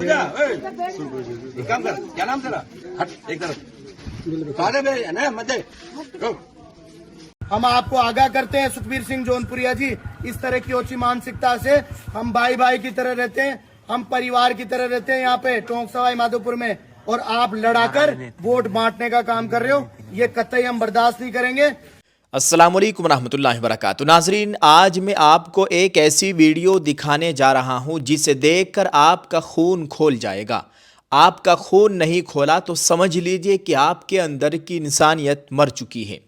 काम कर, क्या नाम तेरा? हट एक तरफ। मत दे। हम आपको आगाह करते हैं सुखबीर सिंह जौनपुरिया जी, इस तरह की ओछी मानसिकता से हम भाई भाई की तरह रहते हैं, हम परिवार की तरह रहते हैं यहाँ पे टोंक सवाई माधोपुर में, और आप लड़ाकर वोट बांटने का काम कर रहे हो, ये कतई हम बर्दाश्त नहीं करेंगे। अस्सलामुअलैकुम रहमतुल्लाहि वबरकातुहू। नाजरीन, आज मैं आपको एक ऐसी वीडियो दिखाने जा रहा हूं जिसे देखकर आपका खून खोल जाएगा। आपका खून नहीं खोला तो समझ लीजिए कि आपके अंदर की इंसानियत मर चुकी है।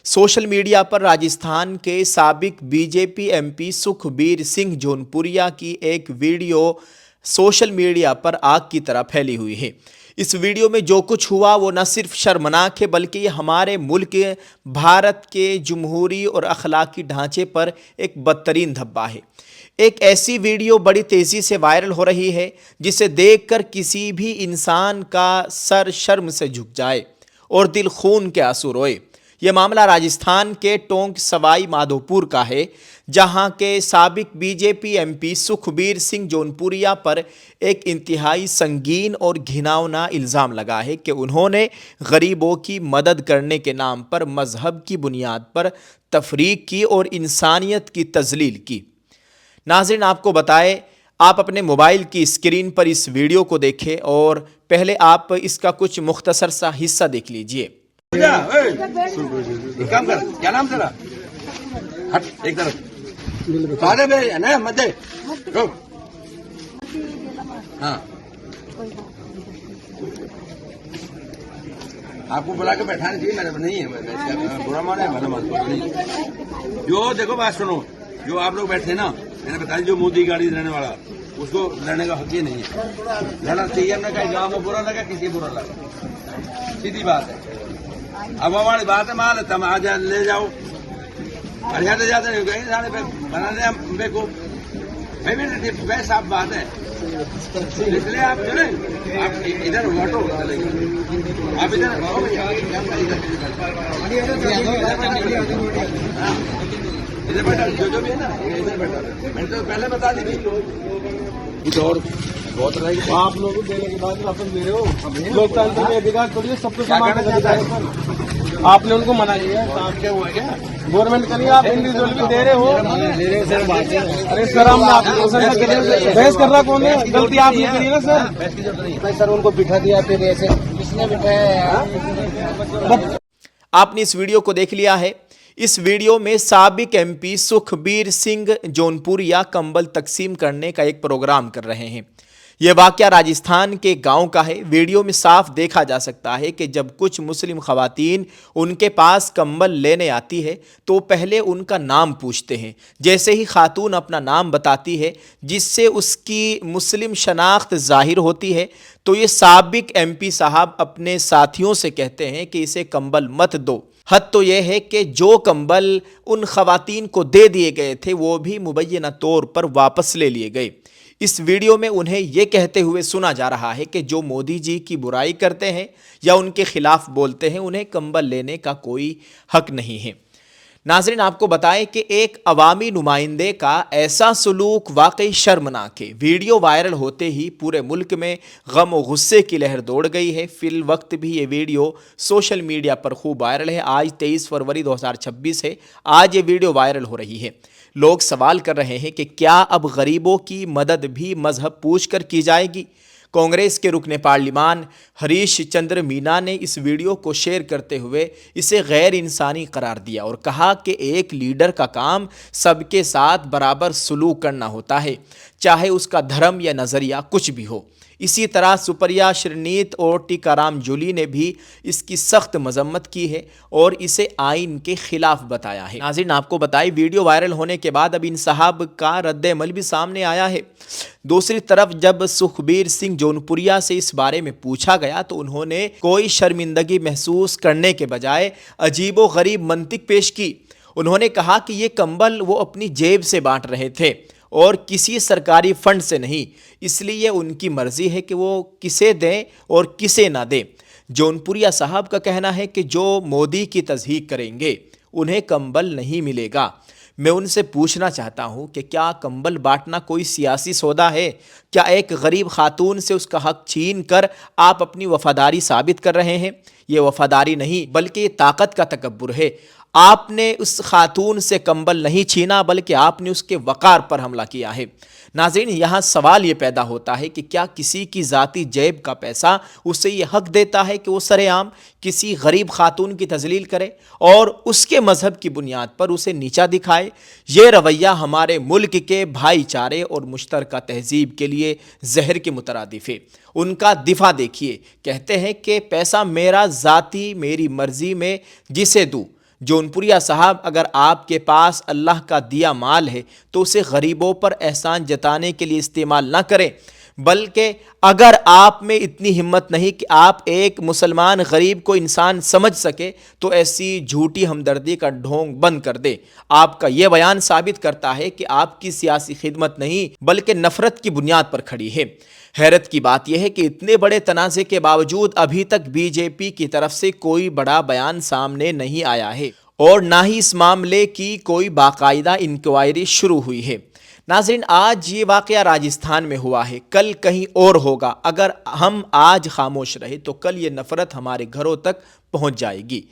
सोशल मीडिया पर राजस्थान के साबिक बीजेपी एमपी सुखबीर सिंह जौनपुरिया की एक वीडियो सोशल मीडिया पर आग की तरह फैली हुई है। इस वीडियो में जो कुछ हुआ वो न सिर्फ शर्मनाक है बल्कि ये हमारे मुल्क भारत के जमहूरी और अखलाकी ढांचे पर एक बदतरीन धब्बा है। एक ऐसी वीडियो बड़ी तेज़ी से वायरल हो रही है जिसे देखकर किसी भी इंसान का सर शर्म से झुक जाए और दिल खून के आंसू रोए। यह मामला राजस्थान के टोंक सवाई माधोपुर का है, जहां के साबिक बीजेपी एमपी सुखबीर सिंह जौनपुरिया पर एक इंतहाई संगीन और घिनौना इल्ज़ाम लगा है कि उन्होंने गरीबों की मदद करने के नाम पर मजहब की बुनियाद पर तफरीक की और इंसानियत की तजलील की। नाज़रीन, आपको बताएं, आप अपने मोबाइल की स्क्रीन पर इस वीडियो को देखें और पहले आप इसका कुछ मुख्तसर सा हिस्सा देख लीजिए। काम कर, क्या नाम तेरा? हट एक तरफ। मत दे। हाँ, आपको बुला के बैठाना चाहिए, मेरे नहीं है बुरा मान है, भला मान नहीं। जो देखो बात सुनो, जो आप लोग बैठे ना, मैंने बताया जो मोदी गाड़ी रहने वाला उसको लड़ने का हक ही नहीं है। लड़ना चाहिए ना, कहीं गाँव में बुरा लगा, किसी बुरा लगा, सीधी बात है। अब हमारी बात है, मान लेता आज ले जाओ, जाते जाते नहीं कहीं जाने पे बनाने हम को वैसे साफ बात है। इसलिए आप चले, आप इधर वोटो आप इधर इधर बैठा, जो भी है ना इधर बैठा। मैंने तो पहले बता दी कुछ और बहुत रहेगी। आप लोग देने के बाद वापस ले रहे हो, लोकतंत्र में अधिकार थोड़ी है, सबको समान अधिकार है। आपने उनको मना किया, आप क्या हुआ क्या गवर्नमेंट का नहीं, आप इंडिविजुअल भी दे रहे हो। अरे सर, हम बहस कर रहा कौन है, गलती आपने करी ना सर। सर उनको बिठा दिया, फिर ऐसे किसने बिठाया? आपने इस वीडियो को देख लिया है। इस वीडियो में साबिक एमपी सुखबीर सिंह जौनपुरिया कंबल तकसीम करने का एक प्रोग्राम कर रहे हैं। यह वाकया राजस्थान के गांव का है। वीडियो में साफ देखा जा सकता है कि जब कुछ मुस्लिम खवातीन उनके पास कंबल लेने आती है तो पहले उनका नाम पूछते हैं। जैसे ही खातून अपना नाम बताती है जिससे उसकी मुस्लिम शनाख्त ज़ाहिर होती है तो ये साबिक एमपी साहब अपने साथियों से कहते हैं कि इसे कंबल मत दो। हद तो यह है कि जो कंबल उन खवातीन को दे दिए गए थे वो भी मुबैना तौर पर वापस ले लिए गए। इस वीडियो में उन्हें यह कहते हुए सुना जा रहा है कि जो मोदी जी की बुराई करते हैं या उनके खिलाफ बोलते हैं उन्हें कंबल लेने का कोई हक नहीं है। नाज़रीन, आपको बताएं कि एक अवामी नुमाइंदे का ऐसा सलूक वाकई शर्मनाक है। वीडियो वायरल होते ही पूरे मुल्क में गम और गुस्से की लहर दौड़ गई है। फिल वक्त भी ये वीडियो सोशल मीडिया पर खूब वायरल है। आज 23 फरवरी 2026 है। आज ये वीडियो वायरल हो रही है। लोग सवाल कर रहे हैं कि क्या अब गरीबों की मदद भी मजहब पूछकर की जाएगी? कांग्रेस के रुकने पार्लिमान हरीश चंद्र मीना ने इस वीडियो को शेयर करते हुए इसे गैर इंसानी करार दिया और कहा कि एक लीडर का काम सबके साथ बराबर सलूक करना होता है, चाहे उसका धर्म या नज़रिया कुछ भी हो। इसी तरह सुप्रिया श्रीनीत और टीकाराम जूली ने भी इसकी सख्त मजम्मत की है और इसे आइन के खिलाफ बताया है। नाज़रीन, आपको बताएं, वीडियो वायरल होने के बाद अब इन साहब का रद्द-ए-अमल भी सामने आया है। दूसरी तरफ जब सुखबीर सिंह जौनपुरिया से इस बारे में पूछा गया तो उन्होंने कोई शर्मिंदगी महसूस करने के बजाय अजीबो गरीब मंतिक पेश की। उन्होंने कहा कि ये कंबल वो अपनी जेब से बांट रहे थे और किसी सरकारी फंड से नहीं, इसलिए उनकी मर्जी है कि वो किसे दें और किसे ना दें। जौनपुरिया साहब का कहना है कि जो मोदी की तस्दीक करेंगे उन्हें कंबल नहीं मिलेगा। मैं उनसे पूछना चाहता हूं कि क्या कंबल बांटना कोई सियासी सौदा है? क्या एक गरीब खातून से उसका हक छीन कर आप अपनी वफादारी साबित कर रहे हैं? ये वफादारी नहीं बल्कि ये ताकत का तकब्बुर है। आपने उस खातून से कंबल नहीं छीना बल्कि आपने उसके वक़ार पर हमला किया है। नाज़रीन, यहाँ सवाल ये पैदा होता है कि क्या किसी की ज़ाती जेब का पैसा उसे ये हक देता है कि वो सरेआम किसी गरीब खातून की तजलील करे और उसके मज़हब की बुनियाद पर उसे नीचा दिखाए? ये रवैया हमारे मुल्क के भाईचारे और मुश्तरका तहज़ीब के लिए जहर के मुतरादिफ है। उनका दिफा देखिए, कहते हैं कि पैसा मेरा ज़ाती मेरी मर्ज़ी में जिसे दूँ। जौनपुरिया साहब, अगर आपके पास अल्लाह का दिया माल है तो उसे गरीबों पर एहसान जताने के लिए इस्तेमाल ना करें, बल्कि अगर आप में इतनी हिम्मत नहीं कि आप एक मुसलमान गरीब को इंसान समझ सके तो ऐसी झूठी हमदर्दी का ढोंग बंद कर दे। आपका यह बयान साबित करता है कि आपकी सियासी खिदमत नहीं बल्कि नफरत की बुनियाद पर खड़ी है। हैरत की बात यह है कि इतने बड़े तनाज़े के बावजूद अभी तक बीजेपी की तरफ से कोई बड़ा बयान सामने नहीं आया है और ना ही इस मामले की कोई बाकायदा इंक्वायरी शुरू हुई है। नाज़रीन, आज ये वाक़या राजस्थान में हुआ है, कल कहीं और होगा। अगर हम आज खामोश रहे तो कल ये नफ़रत हमारे घरों तक पहुंच जाएगी।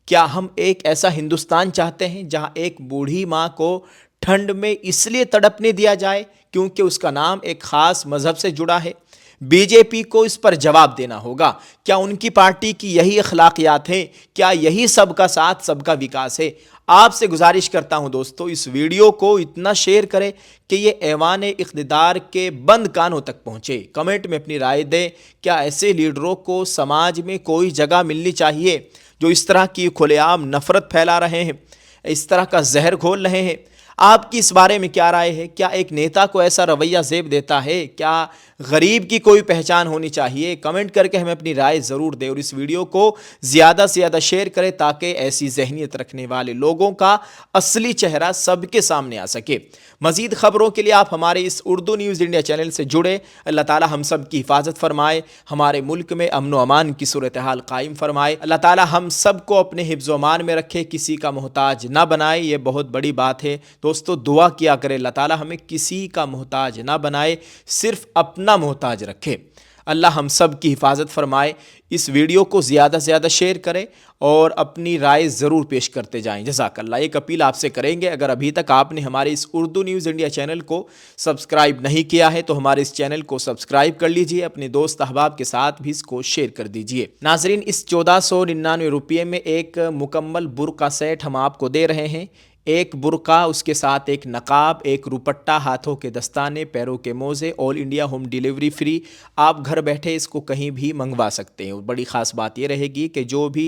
क्या हम एक ऐसा हिंदुस्तान चाहते हैं जहां एक बूढ़ी माँ को ठंड में इसलिए तड़पने दिया जाए क्योंकि उसका नाम एक ख़ास मज़हब से जुड़ा है? बीजेपी को इस पर जवाब देना होगा। क्या उनकी पार्टी की यही अखलाकियात हैं? क्या यही सबका साथ सबका विकास है? आपसे गुजारिश करता हूं दोस्तों, इस वीडियो को इतना शेयर करें कि ये ऐवान इक़्तिदार के बंद कानों तक पहुंचे। कमेंट में अपनी राय दें। क्या ऐसे लीडरों को समाज में कोई जगह मिलनी चाहिए जो इस तरह की खुलेआम नफ़रत फैला रहे हैं, इस तरह का जहर घोल रहे हैं? आपकी इस बारे में क्या राय है? क्या एक नेता को ऐसा रवैया ज़ेब देता है? क्या गरीब की कोई पहचान होनी चाहिए? कमेंट करके हमें अपनी राय ज़रूर दें और इस वीडियो को ज़्यादा से ज़्यादा शेयर करें ताकि ऐसी जहनीत रखने वाले लोगों का असली चेहरा सबके सामने आ सके। मज़ीद ख़बरों के लिए आप हमारे इस उर्दू न्यूज़ इंडिया चैनल से जुड़े। अल्लाह ताला हम सब की हिफाजत फरमाए, हमारे मुल्क में अमन व अमान की सूरत हाल कायम फरमाए। अल्लाह ताला हम सब को अपने हिफ्ज़ व अमान में रखे, किसी का मोहताज ना बनाए। ये बहुत बड़ी बात है दोस्तों, दुआ किया करें अल्लाह ताला हमें किसी का मोहताज ना बनाए, सिर्फ अपना मोहताज रखे। अल्लाह हम सब की हिफाजत फरमाए। इस वीडियो को ज़्यादा से ज़्यादा शेयर करें और अपनी राय ज़रूर पेश करते जाएं। जज़ाकल्लाह। एक अपील आपसे करेंगे, अगर अभी तक आपने हमारे इस उर्दू न्यूज़ इंडिया चैनल को सब्सक्राइब नहीं किया है तो हमारे इस चैनल को सब्सक्राइब कर लीजिए, अपने दोस्त अहबाब के साथ भी इसको शेयर कर दीजिए। नाजरीन, इस 1499 रुपये में एक मुकम्मल बुर्का सेट हम आपको दे रहे हैं। एक बुर्का, उसके साथ एक नकाब, एक रुपट्टा, हाथों के दस्ताने, पैरों के मोज़े, all India home delivery free. आप घर बैठे इसको कहीं भी मंगवा सकते हैं। और बड़ी ख़ास बात ये रहेगी कि जो भी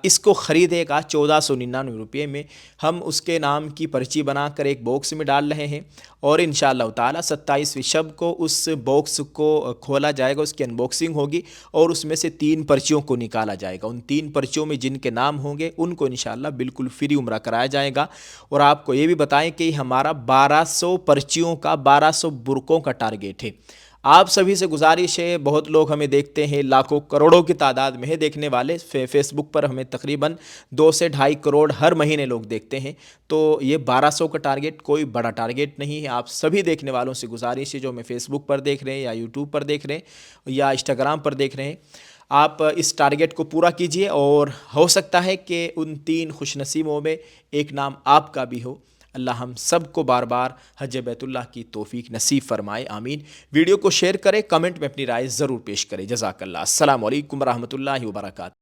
इसको ख़रीदेगा 1499 रुपये में, हम उसके नाम की पर्ची बनाकर एक बॉक्स में डाल रहे हैं और इंशाअल्लाह ताला 27वीं शब को उस बॉक्स को खोला जाएगा, उसकी अनबॉक्सिंग होगी और उसमें से 3 पर्चियों को निकाला जाएगा। उन 3 पर्चियों में जिनके नाम होंगे उनको इंशाअल्लाह बिल्कुल फ्री उम्रा कराया जाएगा। और आपको ये भी बताएं कि हमारा 1200 पर्चियों का 1200 बुरकों का टारगेट है। आप सभी से गुजारिश है, बहुत लोग हमें देखते हैं, लाखों करोड़ों की तादाद में है देखने वाले। फेसबुक पर हमें तकरीबन 2 से 2.5 करोड़ हर महीने लोग देखते हैं। तो ये 1200 का टारगेट कोई बड़ा टारगेट नहीं है। आप सभी देखने वालों से गुजारिश है जो हमें फेसबुक पर देख रहे हैं या यूट्यूब पर देख रहे हैं या इंस्टाग्राम पर देख रहे हैं, आप इस टारगेट को पूरा कीजिए और हो सकता है कि उन 3 खुशनसीबों में एक नाम आपका भी हो। अल्लाह हम सब को बार बार हज बैतुल्लाह की तौफीक नसीब फरमाए, आमीन। वीडियो को शेयर करें, कमेंट में अपनी राय ज़रूर पेश करें। जज़ाकल्लाह। अस्सलामु अलैकुम रहमतुल्लाहि व बरकातहू।